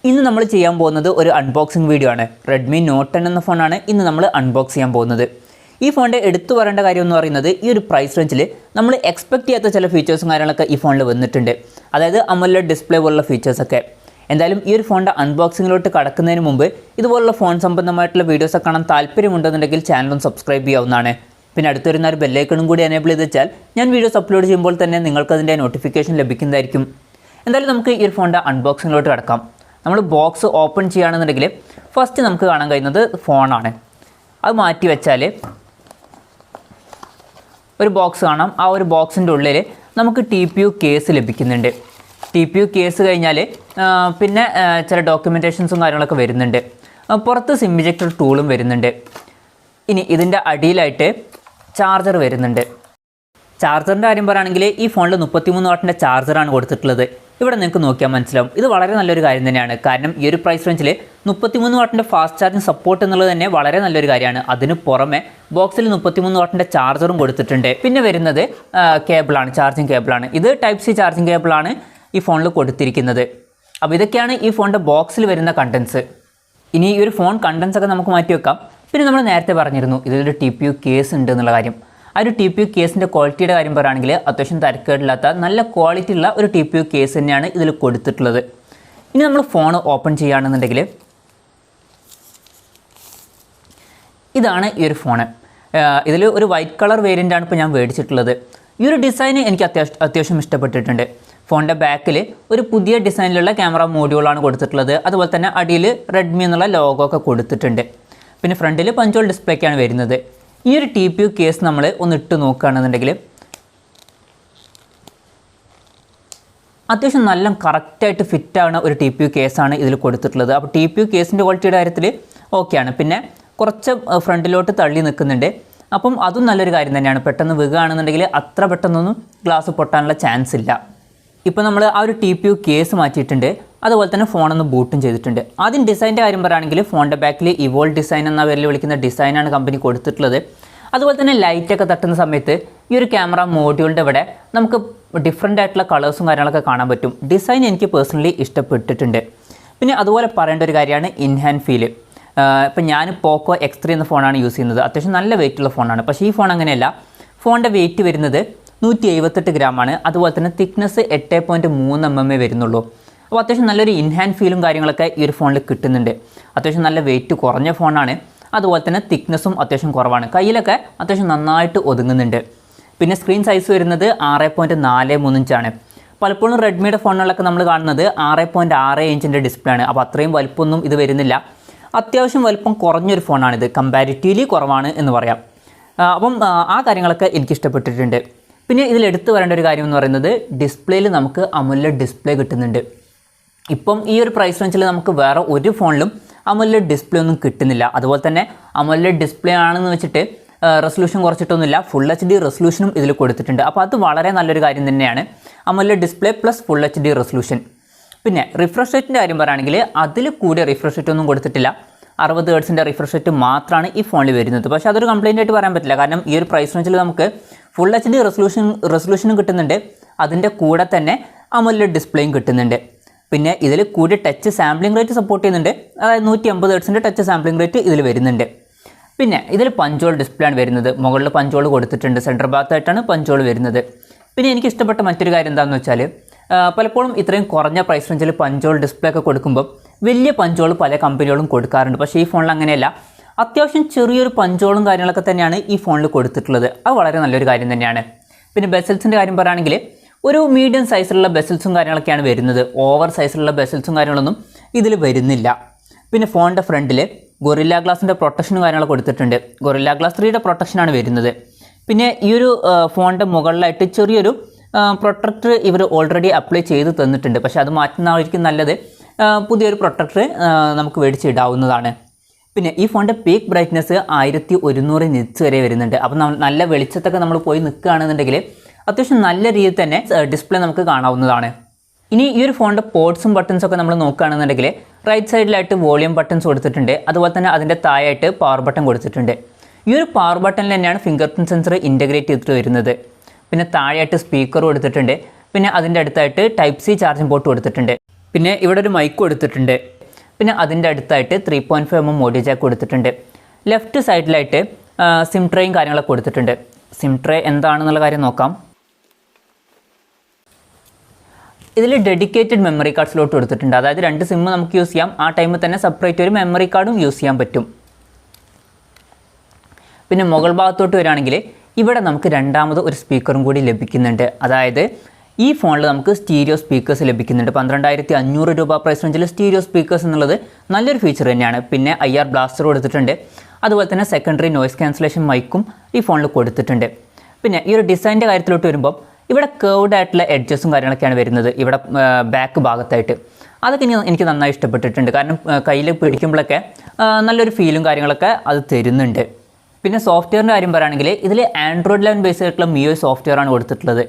ഇന്ന് നമ്മൾ ചെയ്യാൻ പോകുന്നത് ഒരു അൺബോക്സിംഗ് വീഡിയോ ആണ്. Redmi Note 10 എന്ന ഫോണാണ് ഇന്ന് നമ്മൾ അൺബോക്സ് ചെയ്യാൻ പോകുന്നത്. ഈ ഫോണിൻ്റെ എടുത്തു പറയേണ്ട കാര്യം എന്ന് പറയുന്നത് ഈ ഒരു പ്രൈസ് റേഞ്ചിൽ നമ്മൾ എക്സ്പെക്ട് ചെയ്യാത്ത ചില ഫീച്ചേഴ്സും കാര്യങ്ങളൊക്കെ ഈ ഫോണിൽ വന്നിട്ടുണ്ട്. അതായത് AMOLED ഡിസ്പ്ലേ പോലുള്ള ഫീച്ചേഴ്സൊക്കെ. എന്തായാലും ഈ ഒരു ഫോണിൻ്റെ അൺബോക്സിങ്ങിലോട്ട് കടക്കുന്നതിന് മുമ്പ് ഇതുപോലുള്ള ഫോൺ സംബന്ധമായിട്ടുള്ള വീഡിയോസൊക്കെ കാണാൻ താല്പര്യമുണ്ടെന്നുണ്ടെങ്കിൽ ചാനലും സബ്സ്ക്രൈബ് ചെയ്യാവുന്നതാണ്. പിന്നെ അടുത്ത് വരുന്ന ഒരു ബെല്ലൈക്കണും കൂടി എനേബിൾ ചെയ്ത് വെച്ചാൽ ഞാൻ വീഡിയോസ് അപ്ലോഡ് ചെയ്യുമ്പോൾ തന്നെ നിങ്ങൾക്കതിൻ്റെ നോട്ടിഫിക്കേഷൻ ലഭിക്കുന്നതായിരിക്കും. എന്തായാലും നമുക്ക് ഈ ഒരു ഫോണിൻ്റെ അൺബോക്സിങ്ങിലോട്ട് കടക്കാം. നമ്മൾ ബോക്സ് ഓപ്പൺ ചെയ്യുകയാണെന്നുണ്ടെങ്കിൽ ഫസ്റ്റ് നമുക്ക് കാണാൻ കഴിയുന്നത് ഫോണാണ്. അത് മാറ്റി വെച്ചാൽ ഒരു ബോക്സ് കാണാം. ആ ഒരു ബോക്സിൻ്റെ ഉള്ളിൽ നമുക്ക് TPU കേസ് ലഭിക്കുന്നുണ്ട്. TPU കേസ് കഴിഞ്ഞാൽ പിന്നെ ചില ഡോക്യുമെൻറ്റേഷൻസും കാര്യങ്ങളൊക്കെ വരുന്നുണ്ട്. പുറത്ത് സിം ഇജക്ടർ ടൂളും വരുന്നുണ്ട്. ഇനി ഇതിൻ്റെ അടിയിലായിട്ട് ചാർജർ വരുന്നുണ്ട്. ചാർജറിൻ്റെ കാര്യം പറയുകയാണെങ്കിൽ ഈ ഫോണിൽ 33 വാട്ടിൻ്റെ ചാർജറാണ് കൊടുത്തിട്ടുള്ളത്. ഇവിടെ നിങ്ങൾക്ക് നോക്കിയാൽ മനസ്സിലാവും. ഇത് വളരെ നല്ലൊരു കാര്യം തന്നെയാണ്. കാരണം ഈ ഒരു പ്രൈസ് റേഞ്ചിൽ 33 വാട്ടിൻ്റെ ഫാസ്റ്റ് ചാർജിങ് സപ്പോർട്ട് എന്നുള്ളത് തന്നെ വളരെ നല്ലൊരു കാര്യമാണ്. അതിന് പുറമെ ബോക്സിൽ 33 വാട്ടിൻ്റെ ചാർജറും കൊടുത്തിട്ടുണ്ട്. പിന്നെ വരുന്നത് കേബിളാണ്, ചാർജിങ് കേബിളാണ്. ഇത് Type-C ചാർജിങ് കേബിളാണ് ഈ ഫോണിൽ കൊടുത്തിരിക്കുന്നത്. അപ്പോൾ ഇതൊക്കെയാണ് ഈ ഫോണിൻ്റെ ബോക്സിൽ വരുന്ന കണ്ടൻസ്. ഇനി ഈ ഒരു ഫോൺ കണ്ടൻസ് ഒക്കെ നമുക്ക് മാറ്റി വെക്കാം. പിന്നെ നമ്മൾ നേരത്തെ പറഞ്ഞിരുന്നു ഇതിലൊരു TPU കേസ് ഉണ്ട് എന്നുള്ള കാര്യം. ആ ഒരു TPU കേസിൻ്റെ ക്വാളിറ്റിയുടെ കാര്യം പറയുകയാണെങ്കിൽ അത്യാവശ്യം തരക്കേടില്ലാത്ത നല്ല ക്വാളിറ്റി ഉള്ള ഒരു TPU കേസ് തന്നെയാണ് ഇതിൽ കൊടുത്തിട്ടുള്ളത്. ഇനി നമ്മൾ ഫോൺ ഓപ്പൺ ചെയ്യുകയാണെന്നുണ്ടെങ്കിൽ ഇതാണ് ഈ ഒരു ഫോണ്. ഇതിൽ ഒരു വൈറ്റ് കളർ വേരിയൻ്റാണ് ഇപ്പോൾ ഞാൻ മേടിച്ചിട്ടുള്ളത്. ഈ ഒരു ഡിസൈൻ എനിക്ക് അത്യാവശ്യം ഇഷ്ടപ്പെട്ടിട്ടുണ്ട്. ഫോണിൻ്റെ ബാക്കിൽ ഒരു പുതിയ ഡിസൈനിലുള്ള ക്യാമറ മോഡ്യൂളാണ് കൊടുത്തിട്ടുള്ളത്. അതുപോലെ തന്നെ അടിയിൽ Redmi എന്നുള്ള ലോഗോ ഒക്കെ കൊടുത്തിട്ടുണ്ട്. പിന്നെ ഫ്രണ്ടിൽ പഞ്ചോൾ ഡിസ്പ്ലേക്കാണ് വരുന്നത്. ഈ ഒരു TPU കേസ് നമ്മൾ ഒന്ന് ഇട്ട് നോക്കുകയാണെന്നുണ്ടെങ്കിൽ അത്യാവശ്യം നല്ല കറക്റ്റായിട്ട് ഫിറ്റാവുന്ന ഒരു TPU കേസാണ് ഇതിൽ കൊടുത്തിട്ടുള്ളത്. അപ്പോൾ TPU കേസിൻ്റെ ക്വാളിറ്റിയുടെ കാര്യത്തിൽ ഓക്കെയാണ്. പിന്നെ കുറച്ച് ഫ്രണ്ടിലോട്ട് തള്ളി നിൽക്കുന്നുണ്ട്. അപ്പം അതും നല്ലൊരു കാര്യം തന്നെയാണ്. പെട്ടെന്ന് വീഴുകയാണെന്നുണ്ടെങ്കിൽ അത്ര പെട്ടെന്നൊന്നും ഗ്ലാസ് പൊട്ടാനുള്ള ചാൻസ് ഇല്ല. ഇപ്പോൾ നമ്മൾ ആ ഒരു TPU കേസ് മാറ്റിയിട്ടുണ്ട്. അതുപോലെ തന്നെ ഫോണൊന്ന് ബൂട്ടും ചെയ്തിട്ടുണ്ട്. ആദ്യം ഡിസൈൻ്റെ കാര്യം പറയുകയാണെങ്കിൽ ഫോണിൻ്റെ ബാക്കിൽ ഇവോൾവ് ഡിസൈൻ എന്ന പേരിൽ വിളിക്കുന്ന ഡിസൈനാണ് കമ്പനി കൊടുത്തിട്ടുള്ളത്. അതുപോലെ തന്നെ ലൈറ്റൊക്കെ തട്ടുന്ന സമയത്ത് ഈ ഒരു ക്യാമറ മോഡ്യൂളിൻ്റെ ഇവിടെ നമുക്ക് ഡിഫറെൻ്റ് ആയിട്ടുള്ള കളേഴ്സും കാര്യങ്ങളൊക്കെ കാണാൻ പറ്റും. ഡിസൈൻ എനിക്ക് പേഴ്സണലി ഇഷ്ടപ്പെട്ടിട്ടുണ്ട്. പിന്നെ അതുപോലെ പറയേണ്ട ഒരു കാര്യമാണ് ഇൻഹാൻഡ് ഫീല്. ഇപ്പം ഞാൻ Poco X3 എന്ന ഫോണാണ് യൂസ് ചെയ്യുന്നത്. അത്യാവശ്യം നല്ല വെയിറ്റുള്ള ഫോണാണ്. പക്ഷേ ഈ ഫോൺ അങ്ങനെയല്ല. ഫോണിൻ്റെ വെയിറ്റ് വരുന്നത് 178 ഗ്രാമാണ്. അതുപോലെ തന്നെ തിക്നെസ് 8.3 mm വരുന്നുള്ളൂ. അപ്പോൾ അത്യാവശ്യം നല്ലൊരു ഇൻഹാൻഡ് ഫീലും കാര്യങ്ങളൊക്കെ ഈ ഒരു ഫോണിൽ കിട്ടുന്നുണ്ട്. അത്യാവശ്യം നല്ല വെയിറ്റ് കുറഞ്ഞ ഫോണാണ്. അതുപോലെ തന്നെ തിക്നെസ്സും അത്യാവശ്യം കുറവാണ്. കയ്യിലൊക്കെ അത്യാവശ്യം നന്നായിട്ട് ഒതുങ്ങുന്നുണ്ട്. പിന്നെ സ്ക്രീൻ സൈസ് വരുന്നത് 6.43 ഇഞ്ചാണ്. പലപ്പോഴും റെഡ്മിയുടെ ഫോണുകളിലൊക്കെ നമ്മൾ കാണുന്നത് 6.6 ഇഞ്ചിൻ്റെ ഡിസ്പ്ലേ ആണ്. അപ്പോൾ അത്രയും വലുപ്പമൊന്നും ഇത് വരുന്നില്ല. അത്യാവശ്യം വലുപ്പം കുറഞ്ഞൊരു ഫോണാണിത്. കമ്പാരിറ്റീവ്ലി കുറവാണ് എന്ന് പറയാം. അപ്പം ആ കാര്യങ്ങളൊക്കെ എനിക്കിഷ്ടപ്പെട്ടിട്ടുണ്ട്. പിന്നെ ഇതിൽ എടുത്തു വരേണ്ട ഒരു കാര്യം എന്ന് പറയുന്നത് ഡിസ്പ്ലേയിൽ നമുക്ക് AMOLED ഡിസ്പ്ലേ കിട്ടുന്നുണ്ട്. ഇപ്പം ഈ ഒരു പ്രൈസ് റേഞ്ചിൽ നമുക്ക് വേറെ ഒരു ഫോണിലും AMOLED ഡിസ്പ്ലേ ഒന്നും കിട്ടുന്നില്ല. അതുപോലെ തന്നെ AMOLED ഡിസ്പ്ലേ ആണെന്ന് വെച്ചിട്ട് റെസൊല്യൂഷൻ കുറച്ചിട്ടൊന്നുമില്ല. ഫുൾ HD റെസൊല്യൂഷനും ഇതിൽ കൊടുത്തിട്ടുണ്ട്. അപ്പോൾ അത് വളരെ നല്ലൊരു കാര്യം തന്നെയാണ്. AMOLED display plus full HD resolution. പിന്നെ റിഫ്രഷ് റേറ്റിൻ്റെ കാര്യം പറയുകയാണെങ്കിൽ അതിൽ കൂടിയ റിഫ്രഷ് റേറ്റ് ഒന്നും കൊടുത്തിട്ടില്ല. 60 ഹെർട്സിൻ്റെ റിഫ്രഷ് റേറ്റ് മാത്രമാണ് ഈ ഫോണിൽ വരുന്നത്. പക്ഷേ അതൊരു കംപ്ലയിൻ്റ് ആയിട്ട് പറയാൻ പറ്റില്ല. കാരണം ഈ ഒരു പ്രൈസ് റേഞ്ചിൽ നമുക്ക് ഫുൾ HD റെസൊല്യൂഷനും കിട്ടുന്നുണ്ട്. അതിൻ്റെ കൂടെ തന്നെ AMOLED ഡിസ്പ്ലേയും കിട്ടുന്നുണ്ട്. പിന്നെ ഇതിൽ കൂടി ടച്ച് സാമ്പിളിംഗ് റേറ്റ് സപ്പോർട്ട് ചെയ്യുന്നുണ്ട്. അതായത് 150 ഹെർട്സിൻ്റെ ടച്ച് സാമ്പിളിംഗ് റേറ്റ് ഇതിൽ വരുന്നുണ്ട്. പിന്നെ ഇതിൽ പഞ്ചോൾ ഡിസ്പ്ലേ ആണ് വരുന്നത്. മുകളിൽ പഞ്ചോൾ കൊടുത്തിട്ടുണ്ട്. സെൻറ്റർ ഭാഗത്തായിട്ടാണ് പഞ്ചോൾ വരുന്നത്. പിന്നെ എനിക്ക് ഇഷ്ടപ്പെട്ട മറ്റൊരു കാര്യം എന്താണെന്ന് വെച്ചാൽ പലപ്പോഴും ഇത്രയും കുറഞ്ഞ പ്രൈസ് റേഞ്ചിൽ പഞ്ചോൾ ഡിസ്പ്ലേ ഒക്കെ കൊടുക്കുമ്പോൾ വലിയ പഞ്ചോൾ പല കമ്പനികളും കൊടുക്കാറുണ്ട്. പക്ഷേ ഈ ഫോണിൽ അങ്ങനെയല്ല. അത്യാവശ്യം ചെറിയൊരു പഞ്ചോളും കാര്യങ്ങളൊക്കെ തന്നെയാണ് ഈ ഫോണിൽ കൊടുത്തിട്ടുള്ളത്. അത് വളരെ നല്ലൊരു കാര്യം തന്നെയാണ്. പിന്നെ ബെസൽസിൻ്റെ കാര്യം പറയുകയാണെങ്കിൽ ഒരു മീഡിയം സൈസിലുള്ള ബെസൽസും കാര്യങ്ങളൊക്കെയാണ് വരുന്നത്. ഓവർ സൈസിലുള്ള ബെസൽസും കാര്യങ്ങളൊന്നും ഇതിൽ വരുന്നില്ല. പിന്നെ ഫോണിൻ്റെ ഫ്രണ്ടിൽ ഗൊറില്ല ഗ്ലാസിൻ്റെ പ്രൊട്ടക്ഷനും കാര്യങ്ങളൊക്കെ കൊടുത്തിട്ടുണ്ട്. ഗൊറില്ല ഗ്ലാസ് 3യുടെ പ്രൊട്ടക്ഷനാണ് വരുന്നത്. പിന്നെ ഈ ഒരു ഫോണിൻ്റെ മുകളിലായിട്ട് ചെറിയൊരു പ്രൊട്ടക്ടർ ഇവർ ഓൾറെഡി അപ്ലൈ ചെയ്ത് തന്നിട്ടുണ്ട്. പക്ഷേ അത് മാറ്റുന്നതായിരിക്കും നല്ലത്. പുതിയൊരു പ്രൊട്ടക്ടർ നമുക്ക് മേടിച്ചിടാവുന്നതാണ്. പിന്നെ ഈ ഫോണിൻ്റെ പീക്ക് ബ്രൈറ്റ്നസ് 1100 നിറ്റ്സ് വരെ വരുന്നുണ്ട്. അപ്പം നല്ല വെളിച്ചത്തൊക്കെ നമ്മൾ പോയി നിൽക്കുകയാണെന്നുണ്ടെങ്കിൽ അത്യാവശ്യം നല്ല രീതിയിൽ തന്നെ ഡിസ്പ്ലേ നമുക്ക് കാണാവുന്നതാണ്. ഇനി ഈ ഒരു ഫോണിൻ്റെ പോർട്സും ബട്ടൺസൊക്കെ നമ്മൾ നോക്കുകയാണെന്നുണ്ടെങ്കിൽ റൈറ്റ് സൈഡിലായിട്ട് വോളിയം ബട്ടൺസ് കൊടുത്തിട്ടുണ്ട്. അതുപോലെ തന്നെ അതിൻ്റെ താഴെയായിട്ട് പവർ ബട്ടൺ കൊടുത്തിട്ടുണ്ട്. ഈ ഒരു പവർ ബട്ടണിൽ തന്നെയാണ് ഫിംഗർ പ്രിൻറ്റ് സെൻസർ ഇൻ്റഗ്രേറ്റ് ചെയ്തിട്ട് വരുന്നത്. പിന്നെ താഴെയായിട്ട് സ്പീക്കർ കൊടുത്തിട്ടുണ്ട്. പിന്നെ അതിൻ്റെ അടുത്തായിട്ട് Type-C ചാർജിംഗ് പോർട്ട് കൊടുത്തിട്ടുണ്ട്. പിന്നെ ഇവിടെ ഒരു മൈക്ക് കൊടുത്തിട്ടുണ്ട്. പിന്നെ അതിൻ്റെ അടുത്തായിട്ട് 3.5mm ഓഡിയോ ജാക്ക് കൊടുത്തിട്ടുണ്ട്. ലെഫ്റ്റ് സൈഡിലായിട്ട് സിം ട്രേയും കാര്യങ്ങളൊക്കെ കൊടുത്തിട്ടുണ്ട്. സിം ട്രേ എന്താണെന്നുള്ള കാര്യം നോക്കാം. ഇതിൽ ഡെഡിക്കേറ്റഡ് മെമ്മറി കാർഡ് സ്ലോട്ട് കൊടുത്തിട്ടുണ്ട്. അതായത് 2 സിം നമുക്ക് യൂസ് ചെയ്യാം. ആ ടൈമിൽ തന്നെ സെപ്പറേറ്റ് ഒരു മെമ്മറി കാർഡും യൂസ് ചെയ്യാൻ പറ്റും. പിന്നെ മുകൾ ഭാഗത്തോട്ട് വരികയാണെങ്കിൽ ഇവിടെ നമുക്ക് രണ്ടാമത് ഒരു സ്പീക്കറും കൂടി ലഭിക്കുന്നുണ്ട്. അതായത് ഈ ഫോണിൽ നമുക്ക് സ്റ്റീരിയോ സ്പീക്കേഴ്സ് ലഭിക്കുന്നുണ്ട്. 12,500 രൂപ പ്രൈസ് റേഞ്ചിൽ സ്റ്റീരിയോ സ്പീക്കേഴ്സ് എന്നുള്ളത് നല്ലൊരു ഫീച്ചർ തന്നെയാണ്. പിന്നെ IR ബ്ലാസ്റ്റർ കൊടുത്തിട്ടുണ്ട്. അതുപോലെ തന്നെ സെക്കൻഡറി നോയ്സ് ക്യാൻസലേഷൻ മൈക്കും ഈ ഫോണിൽ കൊടുത്തിട്ടുണ്ട്. പിന്നെ ഈ ഒരു ഡിസൈൻ്റെ കാര്യത്തിലോട്ട് വരുമ്പോൾ ഇവിടെ കേർവ്ഡ് ആയിട്ടുള്ള എഡ്ജസും കാര്യങ്ങളൊക്കെയാണ് വരുന്നത് ഇവിടെ ബാക്ക് ഭാഗത്തായിട്ട്. അതൊക്കെ എനിക്ക് നന്നായി ഇഷ്ടപ്പെട്ടിട്ടുണ്ട്. കാരണം കയ്യിൽ പിടിക്കുമ്പോഴൊക്കെ നല്ലൊരു ഫീലും കാര്യങ്ങളൊക്കെ അത് തരുന്നുണ്ട്. പിന്നെ സോഫ്റ്റ്വെയറിൻ്റെ കാര്യം പറയുകയാണെങ്കിൽ ഇതിൽ ആൻഡ്രോയിഡ് 11 ബേസ് ആയിട്ടുള്ള MIUI സോഫ്റ്റ്വെയർ ആണ് കൊടുത്തിട്ടുള്ളത്.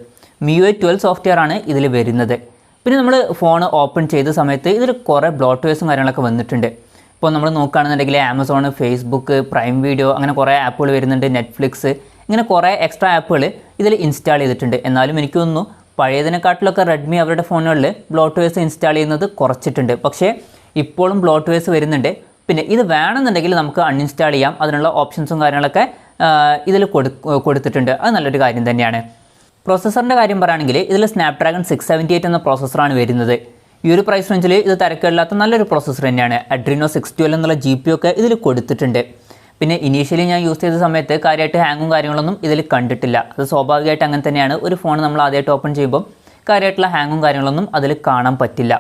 MIUI 12 സോഫ്റ്റ്വെയർ ആണ് ഇതിൽ വരുന്നത്. പിന്നെ നമ്മൾ ഫോൺ ഓപ്പൺ ചെയ്ത സമയത്ത് ഇതിൽ കുറേ ബ്ലോട്ട്വെയർസും കാര്യങ്ങളൊക്കെ വന്നിട്ടുണ്ട്. ഇപ്പോൾ നമ്മൾ നോക്കുകയാണെന്നുണ്ടെങ്കിൽ ആമസോൺ, ഫേസ്ബുക്ക്, പ്രൈം വീഡിയോ അങ്ങനെ കുറേ ആപ്പുകൾ വരുന്നുണ്ട്. നെറ്റ്ഫ്ലിക്സ് ഇങ്ങനെ കുറേ എക്സ്ട്രാ ആപ്പുകൾ ഇതിൽ ഇൻസ്റ്റാൾ ചെയ്തിട്ടുണ്ട്. എന്നാലും എനിക്ക് തോന്നുന്നു പഴയതിനെക്കാട്ടിലൊക്കെ റെഡ്മി അവരുടെ ഫോണുകളിൽ ബ്ലോട്ട്വെയർസ് ഇൻസ്റ്റാൾ ചെയ്യുന്നത് കുറച്ചിട്ടുണ്ട്. പക്ഷേ ഇപ്പോഴും ബ്ലോട്ട്വെയർസ് വരുന്നുണ്ട്. പിന്നെ ഇത് വേണമെന്നുണ്ടെങ്കിൽ നമുക്ക് അൺഇൻസ്റ്റാൾ ചെയ്യാം. അതിനുള്ള ഓപ്ഷൻസും കാര്യങ്ങളൊക്കെ ഇതിൽ കൊടുത്തിട്ടുണ്ട്. അത് നല്ലൊരു കാര്യം തന്നെയാണ്. പ്രോസസ്സറിൻ്റെ കാര്യം പറയുകയാണെങ്കിൽ ഇതിൽ സ്നാപ്ഡ്രാഗൺ 678 എന്ന പ്രോസസ്സറാണ് വരുന്നത്. ഈ ഒരു പ്രൈസ് റേഞ്ചിൽ ഇത് തിരക്കില്ലാത്ത നല്ലൊരു പ്രോസസ്സർ തന്നെയാണ്. അഡ്രീനോ 612 എന്നുള്ള GPU ഒക്കെ ഇതിൽ കൊടുത്തിട്ടുണ്ട്. പിന്നെ ഇനീഷ്യലി ഞാൻ യൂസ് ചെയ്ത സമയത്ത് കാര്യമായിട്ട് ഹാങ്ങും കാര്യങ്ങളൊന്നും ഇതിൽ കണ്ടിട്ടില്ല. അത് സ്വാഭാവികമായിട്ട് അങ്ങനെ തന്നെയാണ്. ഒരു ഫോൺ നമ്മൾ ആദ്യമായിട്ട് ഓപ്പൺ ചെയ്യുമ്പോൾ കാര്യമായിട്ടുള്ള ഹാങ്ങും കാര്യങ്ങളൊന്നും അതിൽ കാണാൻ പറ്റില്ല.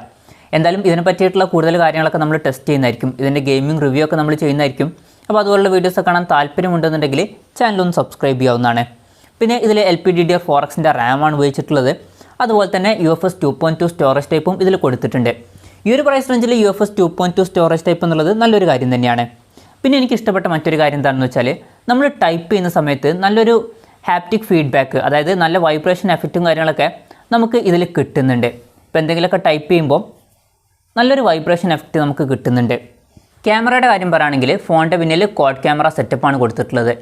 എന്തായാലും ഇതിനെ പറ്റിയിട്ടുള്ള കൂടുതൽ കാര്യങ്ങളൊക്കെ നമ്മൾ ടെസ്റ്റ് ചെയ്യുന്നതായിരിക്കും. ഇതിൻ്റെ ഗെയിമിംഗ് റിവ്യൂ ഒക്കെ നമ്മൾ ചെയ്യുന്നതായിരിക്കും. അപ്പോൾ അതുപോലുള്ള വീഡിയോസ് കാണാൻ താല്പര്യമുണ്ടെന്നുണ്ടെങ്കിൽ ചാനലൊന്ന് സബ്സ്ക്രൈബ് ചെയ്യാവുന്നതാണ്. പിന്നെ ഇതിൽ LPDDR4Xൻ്റെ റാമാണ് ഉപയോഗിച്ചിട്ടുള്ളത്. അതുപോലെ തന്നെ UFS 2.2 സ്റ്റോറേജ് ടൈപ്പും ഇതിൽ കൊടുത്തിട്ടുണ്ട്. ഈ ഒരു പ്രൈസ് റേഞ്ചിൽ UFS 2.2 സ്റ്റോറേജ് ടൈപ്പ് എന്നുള്ളത് നല്ലൊരു കാര്യം തന്നെയാണ്. പിന്നെ എനിക്ക് ഇഷ്ടപ്പെട്ട മറ്റൊരു കാര്യം എന്താണെന്ന് വെച്ചാൽ നമ്മൾ ടൈപ്പ് ചെയ്യുന്ന സമയത്ത് നല്ലൊരു ഹാപ്റ്റിക് ഫീഡ്ബാക്ക്, അതായത് നല്ല വൈബ്രേഷൻ എഫക്റ്റും കാര്യങ്ങളൊക്കെ നമുക്ക് ഇതിൽ കിട്ടുന്നുണ്ട്. ഇപ്പോൾ എന്തെങ്കിലുമൊക്കെ ടൈപ്പ് ചെയ്യുമ്പോൾ നല്ലൊരു വൈബ്രേഷൻ എഫക്റ്റ് നമുക്ക് കിട്ടുന്നുണ്ട്. ക്യാമറയുടെ കാര്യം പറയുകയാണെങ്കിൽ ഫോണിൻ്റെ പിന്നിൽ ക്വാഡ് ക്യാമറ സെറ്റപ്പാണ് കൊടുത്തിട്ടുള്ളത്.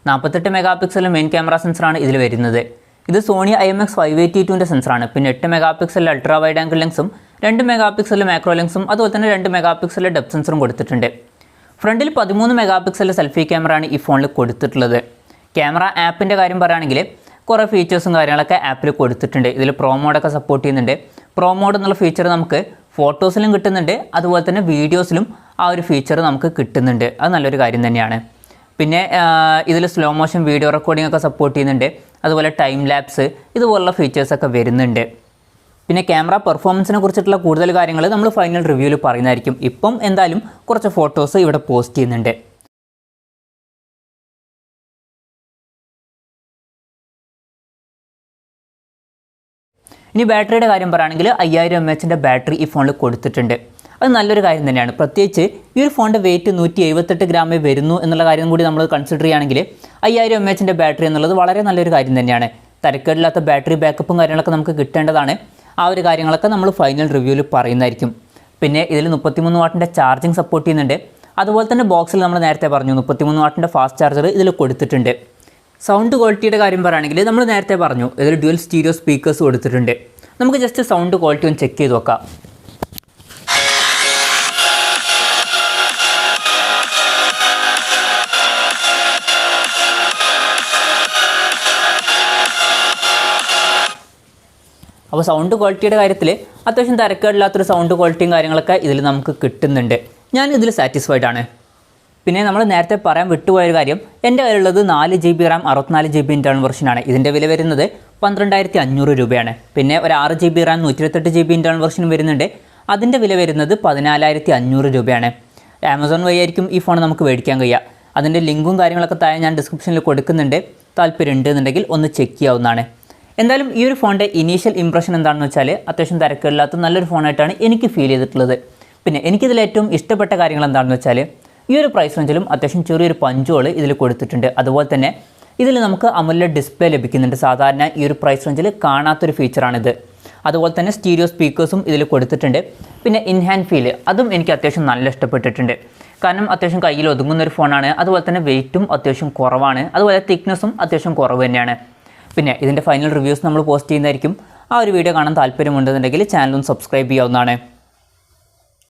48 മെഗാ പിക്സൽ മെയിൻ ക്യാമറ സെൻസറാണ് ഇതിൽ വരുന്നത്. ഇത് സോണി IMX582ൻ്റെ സെൻസറാണ്. പിന്നെ 8 mega pixel ultra wide angle ലെൻസും 2 മെഗാ പിക്സൽ മാക്രോ ലെൻസും അതുപോലെ തന്നെ 2 മെഗാ പിക്സൽ ഡെപ്ത് സെൻസറും കൊടുത്തിട്ടുണ്ട്. ഫ്രണ്ടിൽ 13 മെഗാ പിക്സൽ സെൽഫി ക്യാമറയാണ് ഈ ഫോണിൽ കൊടുത്തിട്ടുള്ളത്. ക്യാമറ ആപ്പിൻ്റെ കാര്യം പറയുകയാണെങ്കിൽ കുറേ ഫീച്ചേഴ്സും കാര്യങ്ങളൊക്കെ ആപ്പിൽ കൊടുത്തിട്ടുണ്ട്. ഇതിൽ പ്രോ മോഡൊക്കെ സപ്പോർട്ട് ചെയ്യുന്നുണ്ട്. പ്രോ മോഡ് എന്നുള്ള ഫീച്ചർ നമുക്ക് ഫോട്ടോസിലും കിട്ടുന്നുണ്ട്. അതുപോലെ തന്നെ വീഡിയോസിലും ആ ഒരു ഫീച്ചർ നമുക്ക് കിട്ടുന്നുണ്ട്. അത് നല്ലൊരു കാര്യം തന്നെയാണ്. പിന്നെ ഇതിൽ സ്ലോ മോഷൻ വീഡിയോ റെക്കോർഡിംഗ് ഒക്കെ സപ്പോർട്ട് ചെയ്യുന്നുണ്ട്. അതുപോലെ ടൈം ലാപ്സ് ഇതുപോലുള്ള ഫീച്ചേഴ്സൊക്കെ വരുന്നുണ്ട്. പിന്നെ ക്യാമറ പെർഫോമൻസിനെ കുറിച്ചിട്ടുള്ള കൂടുതൽ കാര്യങ്ങൾ നമ്മൾ ഫൈനൽ റിവ്യൂവിൽ പറയുന്നതായിരിക്കും. ഇപ്പം എന്തായാലും കുറച്ച് ഫോട്ടോസ് ഇവിടെ പോസ്റ്റ് ചെയ്യുന്നുണ്ട്. ഇനി ബാറ്ററിയുടെ കാര്യം പറയുകയാണെങ്കിൽ 5000 mAh ബാറ്ററി ഈ ഫോണിൽ കൊടുത്തിട്ടുണ്ട്. അത് നല്ലൊരു കാര്യം തന്നെയാണ്. പ്രത്യേകിച്ച് ഈ ഒരു ഫോണിൻ്റെ വെയിറ്റ് 178 ഗ്രാമേ വരുന്നു എന്നുള്ള കാര്യം കൂടി നമ്മൾ കൺസിഡർ ചെയ്യുകയാണെങ്കിൽ 5000 mAh ബാറ്ററി എന്നുള്ളത് വളരെ നല്ലൊരു കാര്യം തന്നെയാണ്. തരക്കേടില്ലാത്ത ബാറ്ററി ബാക്കപ്പും കാര്യങ്ങളൊക്കെ നമുക്ക് കിട്ടേണ്ടതാണ്. ആ ഒരു കാര്യങ്ങളൊക്കെ നമ്മൾ ഫൈനൽ റിവ്യൂവിൽ പറയുന്നതായിരിക്കും. പിന്നെ ഇതിൽ 33 വാട്ടിൻ്റെ ചാർജിങ് സപ്പോർട്ട് ചെയ്യുന്നുണ്ട്. അതുപോലെ തന്നെ ബോക്സിൽ നമ്മൾ നേരത്തെ പറഞ്ഞു 33 വാട്ടിൻ്റെ ഫാസ്റ്റ് ചാർജർ ഇതിൽ കൊടുത്തിട്ടുണ്ട്. സൗണ്ട് ക്വാളിറ്റിയുടെ കാര്യം പറയുകയാണെങ്കിൽ നമ്മൾ നേരത്തെ പറഞ്ഞു ഇതിൽ ഡ്യുവൽ സ്റ്റീരിയോ സ്പീക്കേഴ്സ് കൊടുത്തിട്ടുണ്ട്. നമുക്ക് ജസ്റ്റ് സൗണ്ട് ക്വാളിറ്റി ഒന്ന് ചെക്ക് ചെയ്ത് നോക്കാം. അപ്പോൾ സൗണ്ട് ക്വാളിറ്റിയുടെ കാര്യത്തിൽ അത്യാവശ്യം തിരക്കേടില്ലാത്തൊരു സൗണ്ട് ക്വാളിറ്റിയും കാര്യങ്ങളൊക്കെ ഇതിൽ നമുക്ക് കിട്ടുന്നുണ്ട്. ഞാൻ ഇതിൽ സാറ്റിസ്ഫൈഡ് ആണ്. പിന്നെ നമ്മൾ നേരത്തെ പറയാൻ വിട്ടുപോയൊരു കാര്യം, എൻ്റെ കയ്യിലുള്ളത് 4 GB റാം 64 GB ഇൻറ്റേർണൽ വെർഷനാണ്. ഇതിൻ്റെ വില വരുന്നത് 12500 രൂപയാണ്. പിന്നെ ഒരു 6 GB റാം 128 GB ഇൻറ്റേർണൽ വെർഷനും വരുന്നുണ്ട്. അതിൻ്റെ വില വരുന്നത് 14500 രൂപയാണ്. ആമസോൺ വഴിയായിരിക്കും ഈ ഫോൺ നമുക്ക് മേടിക്കാൻ കഴിയുക. അതിൻ്റെ ലിങ്കും കാര്യങ്ങളൊക്കെ താഴെ ഞാൻ ഡിസ്ക്രിപ്ഷനിൽ കൊടുക്കുന്നുണ്ട്. താല്പര്യം ഉണ്ടെന്നുണ്ടെങ്കിൽ ഒന്ന് ചെക്ക് ചെയ്യാവുന്നതാണ്. എന്തായാലും ഈ ഒരു ഫോണിൻ്റെ ഇനീഷ്യൽ ഇംപ്രഷൻ എന്താണെന്ന് വെച്ചാൽ അത്യാവശ്യം തിരക്കില്ലാത്ത നല്ലൊരു ഫോണായിട്ടാണ് എനിക്ക് ഫീൽ ചെയ്തിട്ടുള്ളത്. പിന്നെ എനിക്കിതിൽ ഏറ്റവും ഇഷ്ടപ്പെട്ട കാര്യങ്ങൾ എന്താണെന്ന് വെച്ചാൽ ഈ ഒരു പ്രൈസ് റേഞ്ചിലും അത്യാവശ്യം ചെറിയൊരു പഞ്ചുകൾ ഇതിൽ കൊടുത്തിട്ടുണ്ട്. അതുപോലെ തന്നെ ഇതിൽ നമുക്ക് AMOLED ഡിസ്പ്ലേ ലഭിക്കുന്നുണ്ട്. സാധാരണ ഈ ഒരു പ്രൈസ് റേഞ്ചിൽ കാണാത്തൊരു ഫീച്ചറാണിത്. അതുപോലെ തന്നെ സ്റ്റീരിയോ സ്പീക്കേഴ്സും ഇതിൽ കൊടുത്തിട്ടുണ്ട്. പിന്നെ ഇൻഹാൻഡ് ഫീൽ അതും എനിക്ക് അത്യാവശ്യം നല്ല ഇഷ്ടപ്പെട്ടിട്ടുണ്ട്. കാരണം അത്യാവശ്യം കയ്യിൽ ഒതുങ്ങുന്നൊരു ഫോണാണ്. അതുപോലെ തന്നെ വെയിറ്റും അത്യാവശ്യം കുറവാണ്. അതുപോലെ തിക്നെസ്സും അത്യാവശ്യം കുറവ് തന്നെയാണ്. പിന്നെ ഇതിൻ്റെ ഫൈനൽ റിവ്യൂസ് നമ്മൾ പോസ്റ്റ് ചെയ്യുന്നതായിരിക്കും. ആ ഒരു വീഡിയോ കാണാൻ താല്പര്യമുണ്ടെന്നുണ്ടെങ്കിൽ ചാനലും സബ്സ്ക്രൈബ് ചെയ്യാവുന്നതാണ്.